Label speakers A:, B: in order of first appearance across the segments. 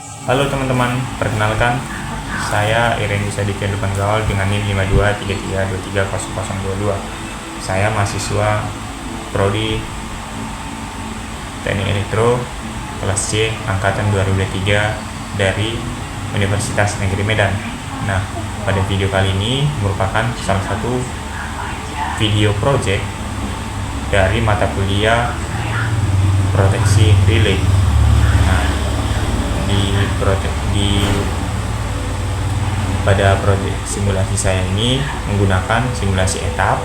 A: Halo teman-teman, perkenalkan saya Iren Yusadiki Gaul dengan NIM 5233230022. Saya mahasiswa Prodi Teknik Elektro kelas C angkatan 2003 dari Universitas Negeri Medan. Nah, pada video kali ini merupakan salah satu video project dari mata kuliah proteksi relay. Nah, pada proyek simulasi saya ini menggunakan simulasi etap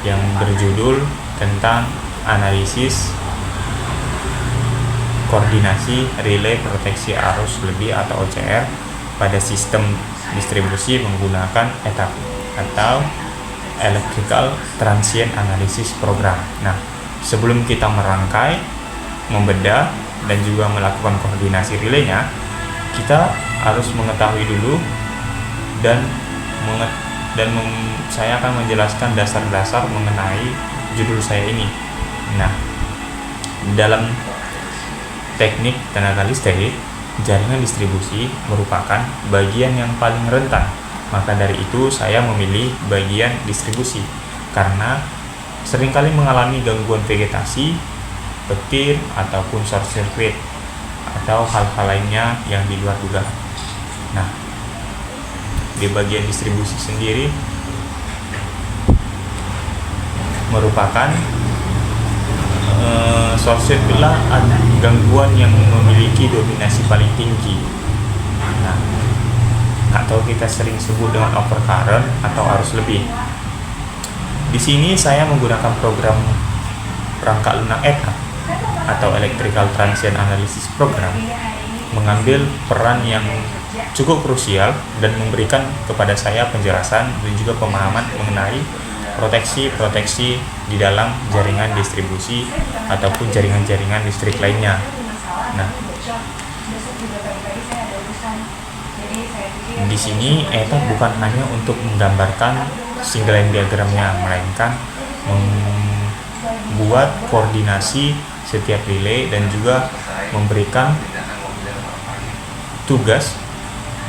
A: yang berjudul tentang analisis koordinasi relay proteksi arus lebih atau OCR pada sistem distribusi menggunakan etap atau Electrical Transient Analysis Program. Nah, sebelum kita merangkai, membedah, dan juga melakukan koordinasi relaynya, kita harus mengetahui dulu saya akan menjelaskan dasar-dasar mengenai judul saya ini. Nah, dalam teknik tenaga listrik, jaringan distribusi merupakan bagian yang paling rentan. Maka dari itu saya memilih bagian distribusi karena seringkali mengalami gangguan vegetasi, petir, ataupun short circuit atau hal-hal lainnya yang di luar dugaan. Nah, di bagian distribusi sendiri merupakan short circuit lah gangguan yang memiliki dominasi paling tinggi. Nah, atau kita sering sebut dengan overcurrent atau arus lebih. Di sini saya menggunakan program perangkat lunak etap atau Electrical Transient Analysis Program mengambil peran yang cukup krusial dan memberikan kepada saya penjelasan dan juga pemahaman mengenai proteksi di dalam jaringan distribusi ataupun jaringan-jaringan listrik lainnya. Nah, di sini etap bukan hanya untuk menggambarkan single line diagramnya, melainkan membuat koordinasi setiap relay dan juga memberikan tugas.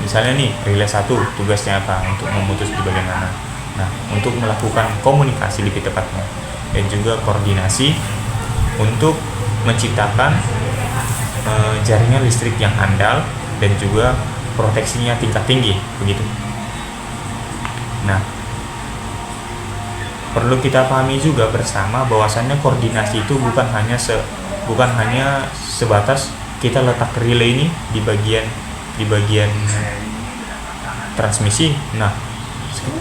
A: Misalnya nih, relay 1 tugasnya apa? Untuk memutus di bagian mana? Nah, untuk melakukan komunikasi lebih tepatnya dan juga koordinasi untuk menciptakan jaringan listrik yang andal dan juga proteksinya tingkat tinggi, begitu. Nah, perlu kita pahami juga bersama bahwasannya koordinasi itu bukan hanya sebatas kita letak relay ini di bagian transmisi. Nah,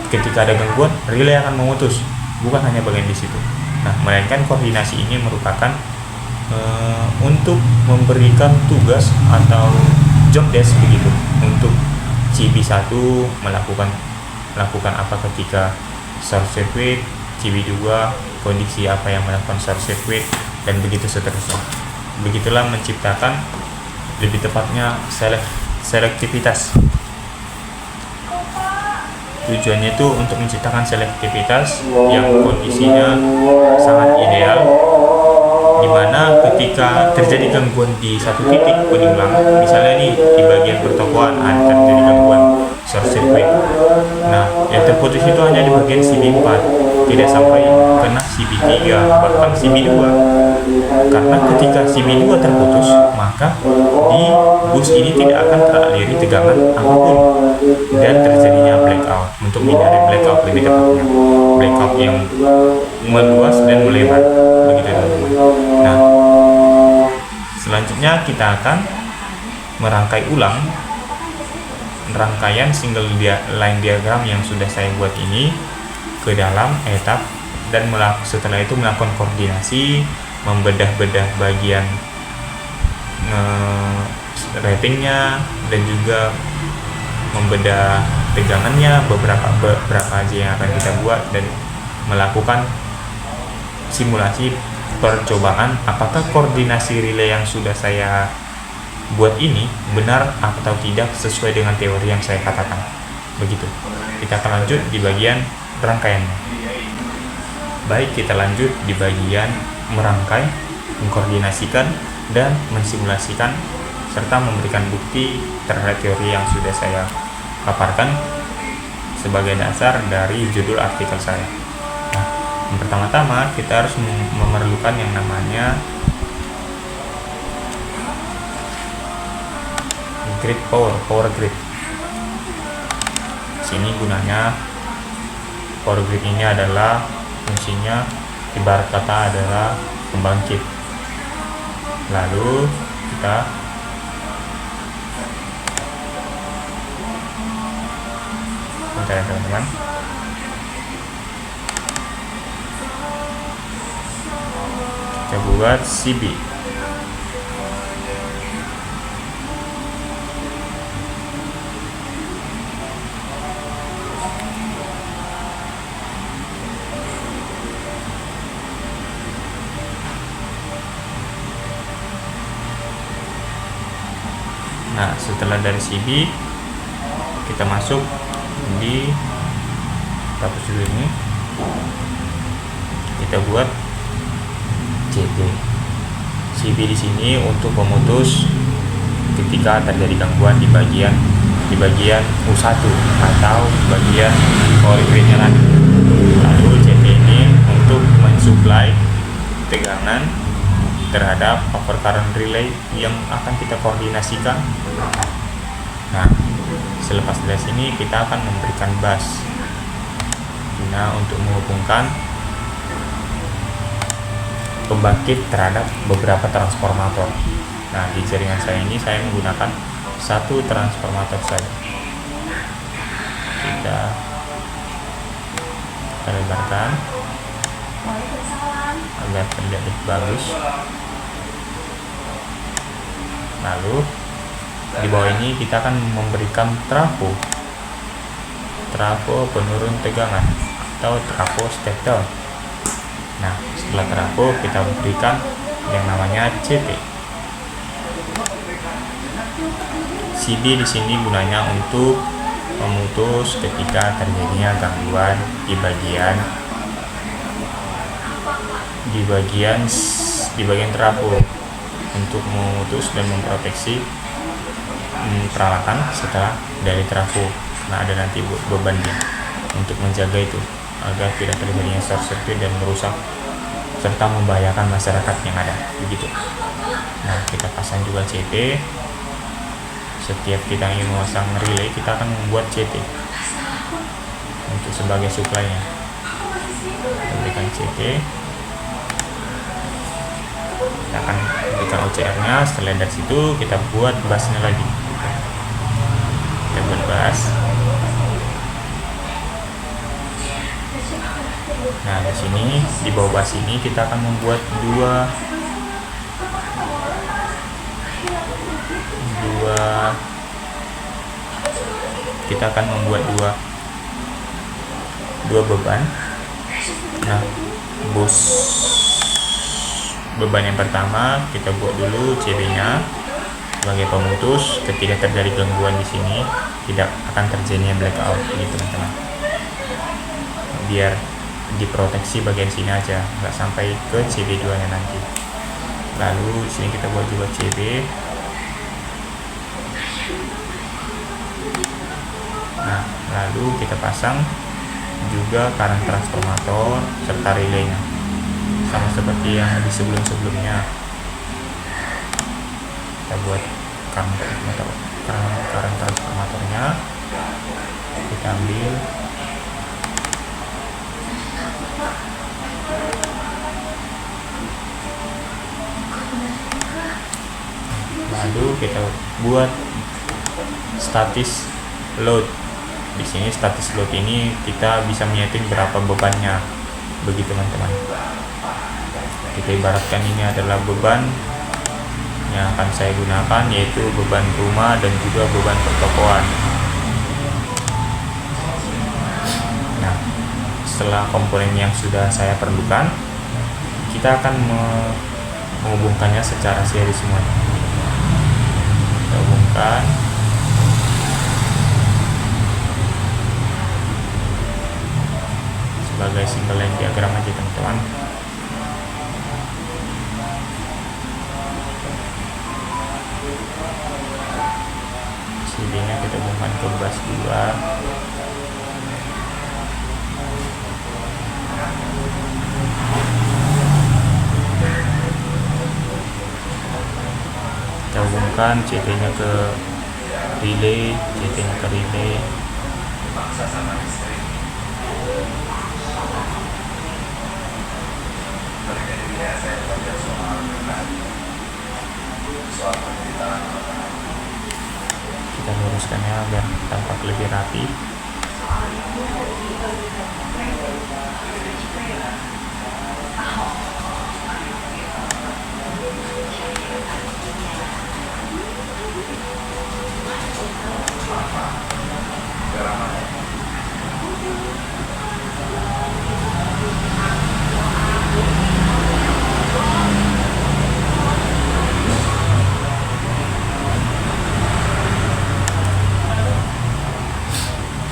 A: ketika ada gangguan, relay akan memutus, bukan hanya bagian di situ. Nah, melainkan koordinasi ini merupakan untuk memberikan tugas atau job desk begitu untuk CB1 melakukan apa ketika short circuit, CB2 kondisi apa yang melakukan short circuit, dan begitu seterusnya. Begitulah menciptakan lebih tepatnya selektivitas. Tujuannya itu untuk menciptakan selektivitas yang kondisinya sangat ideal, di mana ketika terjadi gangguan di satu titik pendulang, misalnya nih di bagian pertokoan ada terjadi gangguan short circuit. Nah, yang terputus itu hanya di bagian CB4, tidak sampai kena CB3 bahkan CB2. Karena ketika CB2 terputus, maka di bus ini tidak akan teraliri tegangan apapun dan terjadinya blackout. Untuk menghindari blackout, lebih tepatnya blackout yang meluas dan melebar, begitu teman-teman. Nah, selanjutnya kita akan merangkai ulang rangkaian single line diagram yang sudah saya buat ini ke dalam etap, dan setelah itu melakukan koordinasi, membedah-bedah bagian ratingnya dan juga membedah tegangannya, beberapa aja yang akan kita buat, dan melakukan simulasi percobaan apakah koordinasi relay yang sudah saya buat ini benar atau tidak sesuai dengan teori yang saya katakan. Begitu. Kita akan lanjut di bagian rangkaiannya. Baik, kita lanjut di bagian merangkai, mengkoordinasikan, dan mensimulasikan serta memberikan bukti terhadap teori yang sudah saya paparkan sebagai dasar dari judul artikel saya. Nah, yang pertama-tama kita harus memerlukan yang namanya grid power grid. Sini gunanya power grid ini adalah fungsinya ibarat kata adalah pembangkit. Lalu kita bentar ya teman-teman. Kita buat CB. Nah, setelah dari CB kita masuk di hapus dulu ini, kita buat CT. CB di sini untuk memutus ketika terjadi gangguan di bagian U1 atau bagian power gridnya nanti. Lalu CT ini untuk mensuplai tegangan terhadap power current relay yang akan kita koordinasikan. Nah, selepas dari sini kita akan memberikan bus guna untuk menghubungkan pembangkit terhadap beberapa transformator. Nah, di jaringan saya ini saya menggunakan satu transformator saja. Kita lebarkan agar terlihat lebih bagus. Lalu di bawah ini kita akan memberikan trafo penurun tegangan atau trafo step down. Nah, setelah trafo kita berikan yang namanya CT. CB di sini gunanya untuk memutus ketika terjadinya gangguan di bagian trafo, untuk memutus dan memproteksi peralatan setelah dari trafo, karena ada nanti bebannya untuk menjaga itu agar tidak terjadinya short circuit dan merusak serta membahayakan masyarakat yang ada begitu. Nah, kita pasang juga CT. Setiap kita ingin memasang relay, kita akan membuat CT untuk sebagai supply-nya. Kita berikan CT, kita akan berikan OCR-nya. Setelah dari situ kita buat busnya lagi. Kita buat bus. Nah, di sini di bawah bus ini kita akan membuat dua beban. Nah, beban yang pertama kita buat dulu CB-nya sebagai pemutus ketika terjadi gangguan di sini tidak akan terjadinya blackout, gitu teman-teman. Biar diproteksi bagian sini aja, nggak sampai ke CB2 nya nanti. Lalu di sini kita buat juga CB. Nah, lalu kita pasang juga current transformator serta relaynya, sama seperti yang di sebelumnya. Kita buat current transformatornya, kita ambil, lalu kita buat statis load. Di sini statis load ini kita bisa menyeting berapa bebannya, begitu teman-teman. Kita ibaratkan ini adalah beban yang akan saya gunakan, yaitu beban rumah dan juga beban pertokoan. Nah, setelah komponen yang sudah saya perlukan, kita akan menghubungkannya secara seri semuanya. Kita hubungkan sebagai single line diagram aja teman-teman. CD-nya kita hubungkan ke bus 2. Kita hubungkan CT-nya ke relay, CT-nya ke relay. Kita luruskannya biar tampak lebih rapi.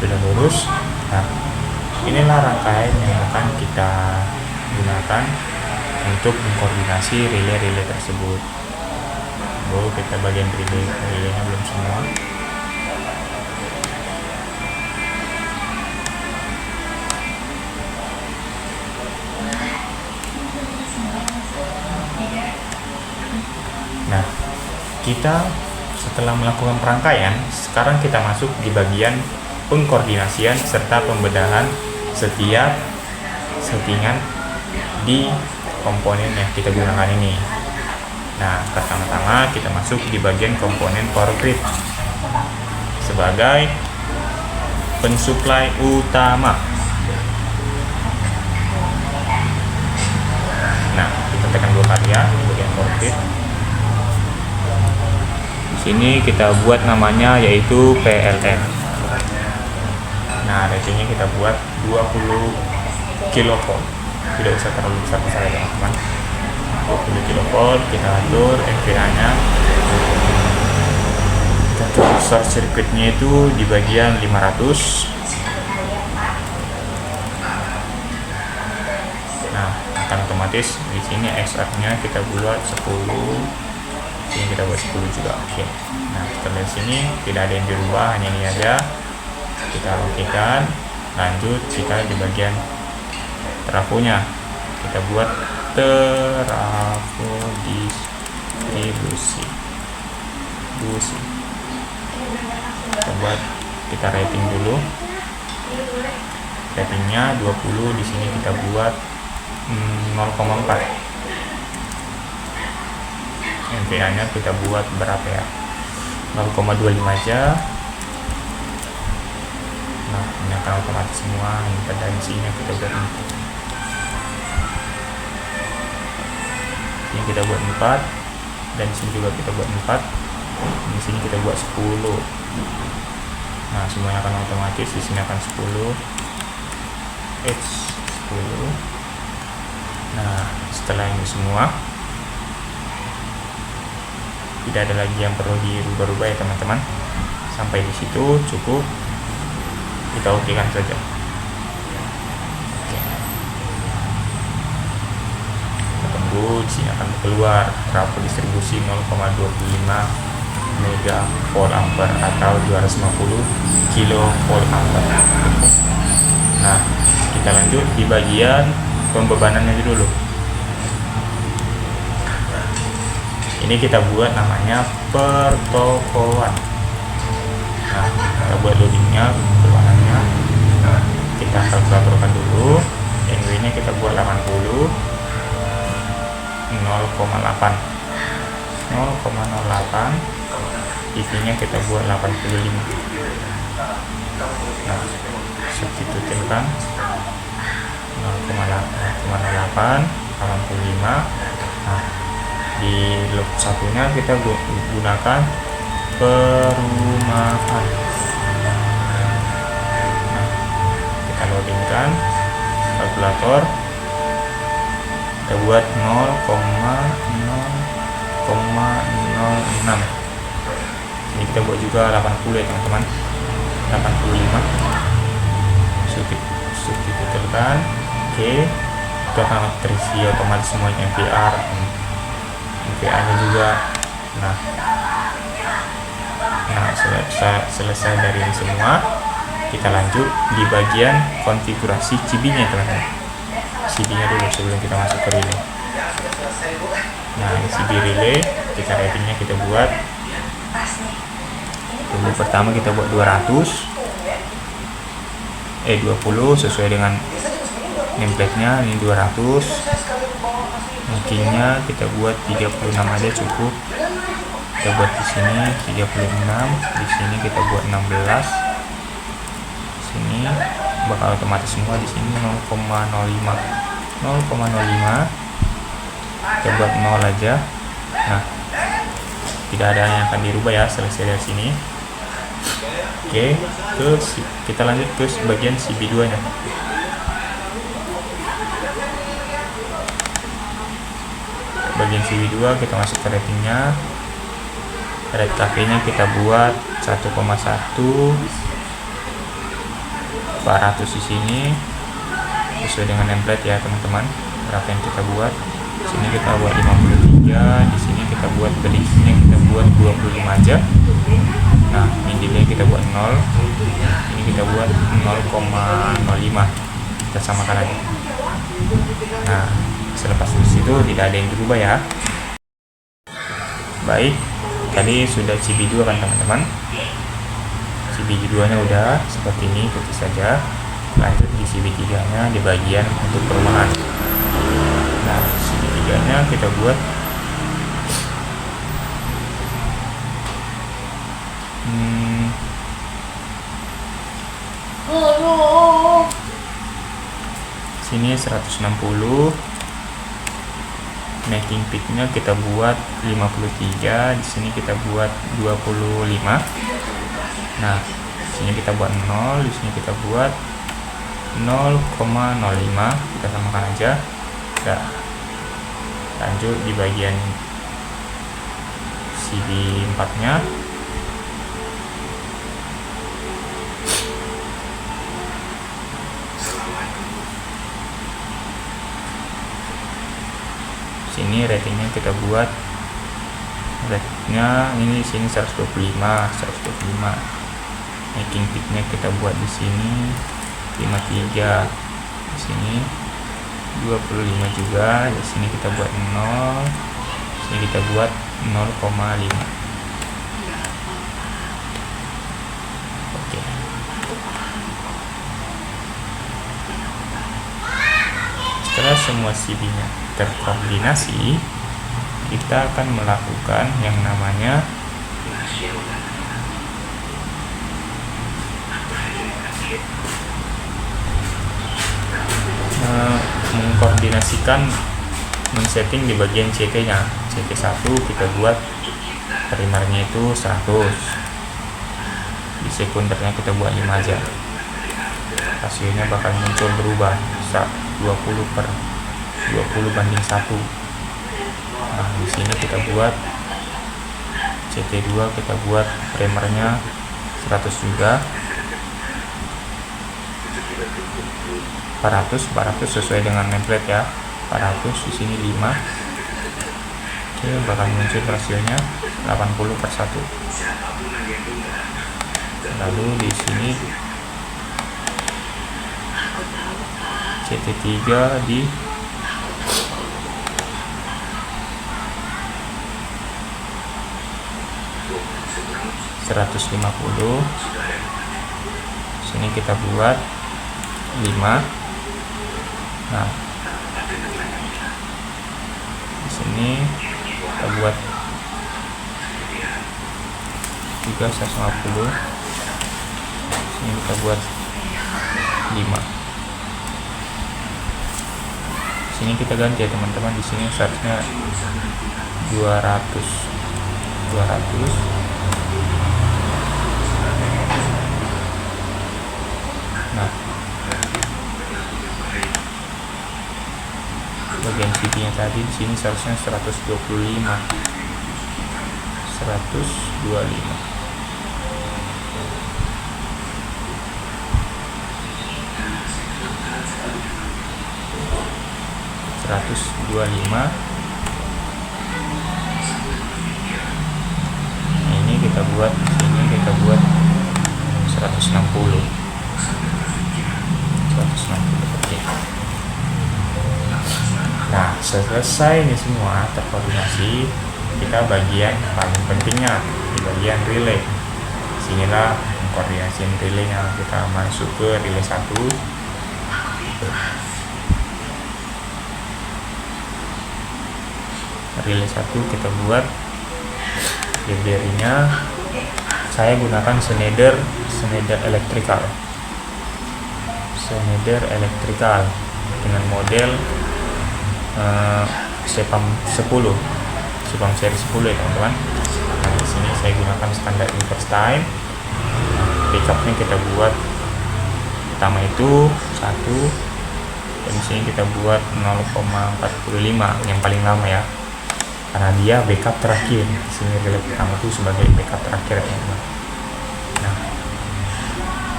A: Sudah lurus. Nah, inilah rangkaian yang akan kita gunakan untuk mengkoordinasi relay-relay tersebut. Kita bagian relaynya belum semua. Nah, kita setelah melakukan perangkaian, sekarang kita masuk di bagian pengkoordinasian serta pembedahan setiap settingan di komponen yang kita gunakan ini. Nah, pertama-tama kita masuk di bagian komponen power grid sebagai pensuplai utama. Nah, kita tekan 2 kali ya di bagian power grid. Di sini kita buat namanya yaitu PLN. Nah, ratingnya kita buat 20 kV. Tidak usah terlalu besar-besar ya teman-teman. 20 kV, kita atur NVA-nya. Kita atur short circuit-nya itu di bagian 500. Nah, akan otomatis di sini XR-nya kita buat 10. Sini kita buat 10 juga. Oke. Nah, kita lihat sini tidak ada yang dirubah, hanya ini aja. Kita okekan. Lanjut kita di bagian trafonya kita buat trafo distribusi. Kita rating dulu. Ratingnya 20, di sini kita buat 0,4. NPA-nya kita buat berapa ya? 0,25 aja. Nah, ini akan otomatis semua. Ini tendensinya kita buat 4. Ini kita buat 4, dan di sini juga kita buat 4. Di sini kita buat 10. Nah, semuanya akan otomatis. Di sini akan 10. 10. Nah, setelah ini semua tidak ada lagi yang perlu dirubah-rubah ya teman-teman. Sampai di situ cukup. Kita okekan saja. Oke. Kita tunggu, di sini akan keluar trafo distribusi 0,25 mega volt ampere atau 250 kilo volt ampere. Nah, kita lanjut di bagian pembebanannya dulu. Ini kita buat namanya pertokoan. Nah, kita buat loadingnya, keluarannya. Kita kalkulatorkan dulu. NW nya kita buat 80, 0,8, 0,08. EV nya kita buat 85. Nah, substitutkan 0,08, 85. Nah, di loop satunya kita gunakan perumahan. Nah, kita loadingkan kalkulator, kita buat 0,06. Ini kita buat juga 80 ya teman-teman, 85. Substitutkan. Oke, itu akan terisi otomatis semuanya, NVA nya juga. Nah, Nah, selesai dari ini semua, kita lanjut di bagian konfigurasi CB-nya teman-teman. CB-nya dulu sebelum kita masuk ke relay. Nah, CB relay, kita ratingnya kita buat dulu. Pertama kita buat 20 sesuai dengan nameplate-nya. Ini 200. Makinnya kita buat 36 aja cukup. Kita buat di sini 36, di sini kita buat 16. Sini bakal otomatis semua. Di sini 0,05 kita buat 0 aja. Nah, tidak ada yang akan dirubah ya. Selesai dari sini. Oke, kita lanjut ke bagian CB2 nya. Bagian CB2 kita masuk ke ratingnya. Rate KP-nya kita buat 1,1 400 di sini sesuai dengan template ya teman-teman. Berapa yang kita buat? Di sini kita buat 53, di sini kita buat bridge-nya kita buat 25 aja. Nah, ini kita buat 0. Ini kita buat 0,05. Kita samakan aja. Nah, selepas itu tidak ada yang berubah ya. Baik, tadi sudah CB2 kan teman-teman. CB2 nya udah seperti ini, ikuti saja. Lanjut di CB3 nya di bagian untuk perumahan. Nah, CB3 nya kita buat sini 160. Making peak-nya kita buat 53, di sini kita buat 25. Nah, sini kita buat 0, di sini kita buat 0,05. Kita samakan aja. Nah, lanjut di bagian CB4-nya. Sini ratingnya kita buat rate-nya ini sini 125. Making peak-nya kita buat di sini 53, di sini 25 juga, di sini kita buat 0, di sini kita buat 0,5. Oke. Setelah semua CB-nya terkoordinasi, kita akan melakukan yang namanya mengkoordinasikan, men-setting di bagian CT-nya. CT1 kita buat primernya itu 100, di sekundernya kita buat 5 aja. Hasilnya bakal muncul berubah 20 banding 1. Nah, di sini kita buat CT2, kita buat primernya 100 juga. 400 sesuai dengan template ya. 400 di sini 5. Oke, bakal muncul hasilnya 80/1. Lalu di sini CT3 di 150. Sini kita buat 5. Nah, di sini kita buat juga 150. Sini kita buat 5. Sini kita ganti ya teman-teman. Di sini seharusnya 200. Nah, bagian CB-nya tadi di sini seharusnya 125. 125. Ini kita buat di sini selesai ini semua terkoordinasi, kita bagian paling pentingnya di bagian relay. Sinilah koordinasi relaynya. Kita masuk ke relay 1. Relay 1 kita buat library-nya. Saya gunakan Schneider Electrical dengan model Sepam 10, Sepam seri 10 ya teman-teman. Nah, di sini saya gunakan standar inverse time. Backupnya kita buat pertama itu 1, dan di sini kita buat 0,45 yang paling lama ya, karena dia backup terakhir. Di sini relay pertama itu sebagai backup terakhir ya teman-teman. Nah,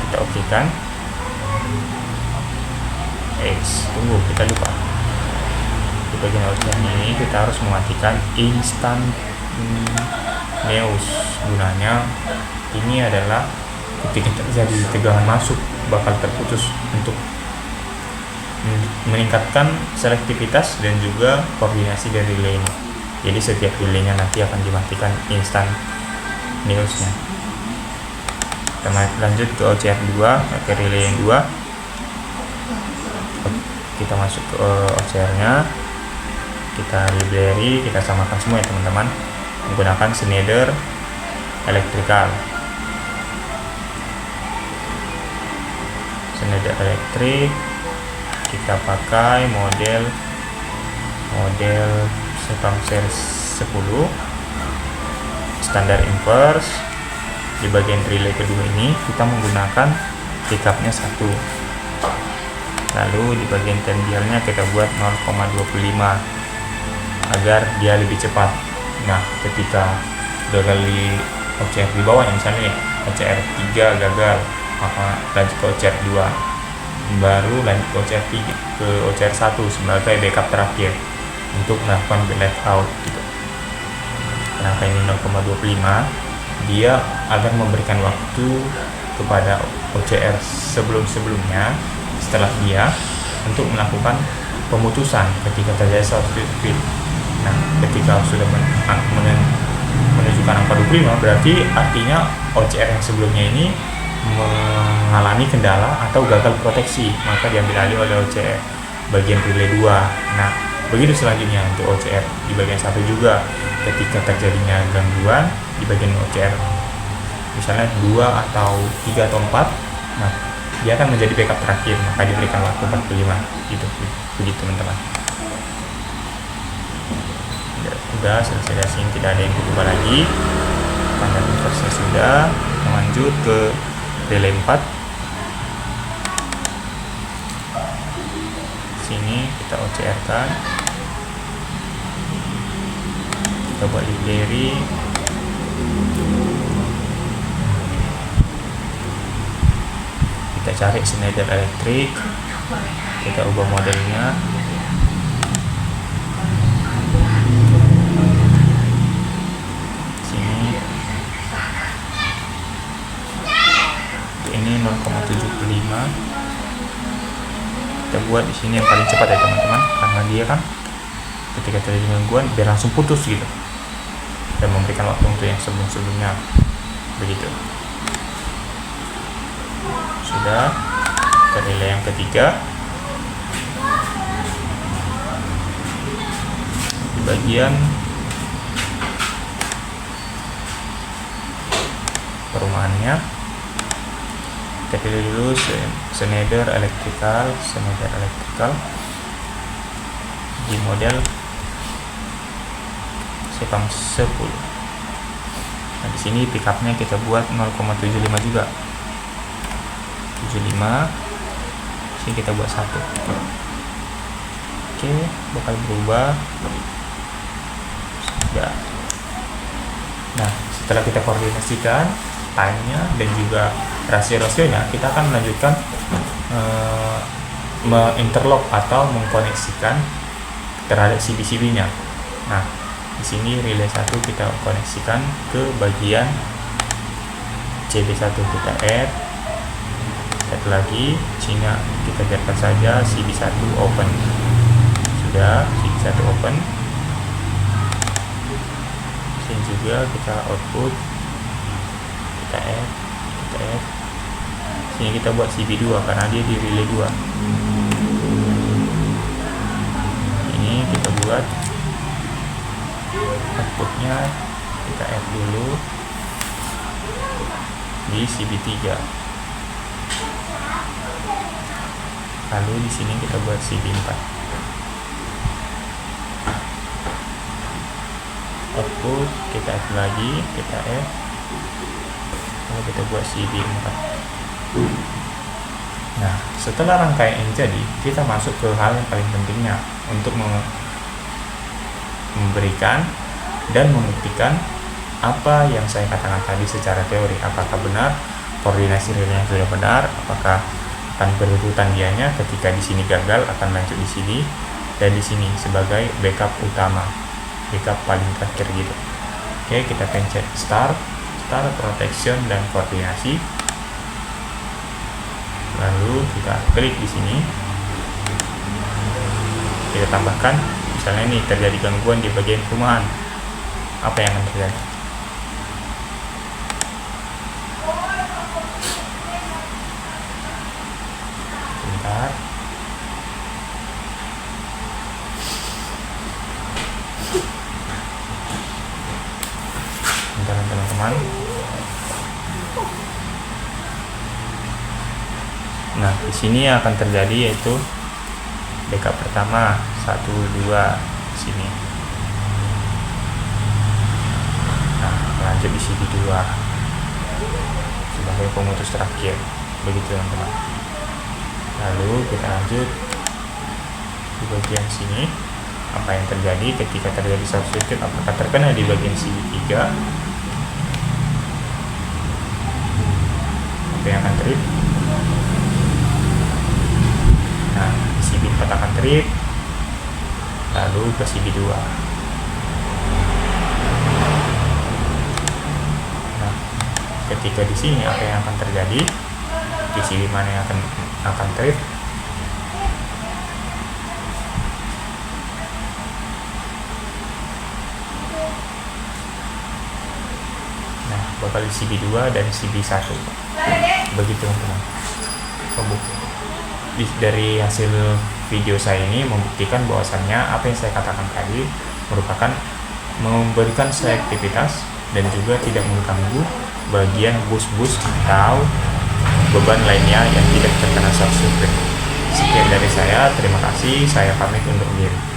A: kita okekan. Tunggu, kita lupa. Di bagian outline ini kita harus mematikan instantaneous. Gunanya ini adalah ketika terjadi tegangan masuk bakal terputus, untuk meningkatkan selektivitas dan juga koordinasi dari relay ini. Jadi setiap relaynya nanti akan dimatikan instantaneousnya. Kita lanjut ke OCR 2, ke relay yang 2. Kita masuk ke OCR-nya, kita library, kita samakan semua ya teman-teman, menggunakan Schneider Electric. Kita pakai model Sepam series 10 standar inverse. Di bagian relay kedua ini kita menggunakan pickupnya 1. Lalu di bagian tendialnya kita buat 0,25 agar dia lebih cepat. Nah, ketika gagal di OCR di bawahnya, misalnya nih OCR 3 gagal, maka lanjut ke OCR 2, baru lanjut ke OCR 3 ke OCR 1 sebagai backup terakhir untuk melakukan blackout gitu. Kenapa ini 0,25? Dia agar memberikan waktu kepada OCR sebelumnya setelah dia untuk melakukan pemutusan ketika terjadi short circuit. Nah, ketika sudah menunjukkan angka 25, berarti artinya OCR yang sebelumnya ini mengalami kendala atau gagal proteksi, maka diambil alih oleh OCR bagian relay 2. Nah, begitu selanjutnya untuk OCR di bagian 1 juga, ketika terjadinya gangguan di bagian OCR misalnya 2 atau 3 atau 4, nah dia akan menjadi backup terakhir, maka diberikan waktu 45 gitu, begitu teman-teman. Udah selesai dari sini, tidak ada yang berubah lagi. Standar inverse sudah. Lanjut ke relay 4. Sini kita OCR kan, kita buat library. Kita cari Schneider Electric, kita ubah modelnya. Sini ini 0,75. Kita buat di sini yang paling cepat ya teman-teman, karena dia kan ketika terjadi gangguan biar langsung putus gitu, dan memberikan waktu untuk yang sebelumnya begitu. Sudah ke relay yang ketiga. Di bagian perumahannya kita pilih dulu Schneider Electrical di model Sepam 10. Nah, di sini pickupnya kita buat 0,75 juga. 75. Sini kita buat 1. Oke, bakal berubah. Sudah. Nah, setelah kita koordinasikan time-nya dan juga rasio-rasionya, kita akan melanjutkan menginterlock atau mengkoneksikan terhadap CB-CB-nya. Nah, di sini relay 1 kita koneksikan ke bagian CB1, kita add. Satu lagi, sini kita biarkan saja CB1 open. Sudah, CB1 satu open. Sini juga kita output, kita add. Sini kita buat CB2 karena dia di relay 2. Ini kita buat outputnya, kita add dulu di CB3. Lalu di sini kita buat CB4. Output kita add lagi, kita add, lalu kita buat CB4. Nah, setelah rangkaian ini jadi, kita masuk ke hal yang paling pentingnya untuk memberikan dan membuktikan apa yang saya katakan tadi secara teori. Apakah benar koordinasi relaynya sudah benar, apakah akan berurutan dianya, ketika di sini gagal akan lanjut di sini, dan di sini sebagai backup utama, backup paling terakhir gitu. Oke, kita pencet start protection dan koordinasi. Lalu kita klik di sini, kita tambahkan, misalnya ini terjadi gangguan di bagian perumahan, apa yang akan terjadi? Bentar. Bentar teman-teman. Nah, di sini akan terjadi yaitu backup pertama 1 2 sini. Nah, lanjut di sini 2 sebagai pemutus terakhir, begitu teman-teman. Lalu kita lanjut di bagian sini, apa yang terjadi ketika terjadi short circuit, apakah terkena di bagian sini 3, apa yang akan trip. Nah, CB4 akan trip, lalu ke CB2. Nah, ketika di sini apa yang akan terjadi? Di CB mana yang akan trip? Nah, bakal di CB2 dan CB1. Begitu teman-teman. Dari hasil video saya ini membuktikan bahwasannya apa yang saya katakan tadi merupakan memberikan selektivitas dan juga tidak mengganggu bagian bus-bus atau beban lainnya yang tidak terkena short circuit. Sekian dari saya, terima kasih, saya pamit undur diri.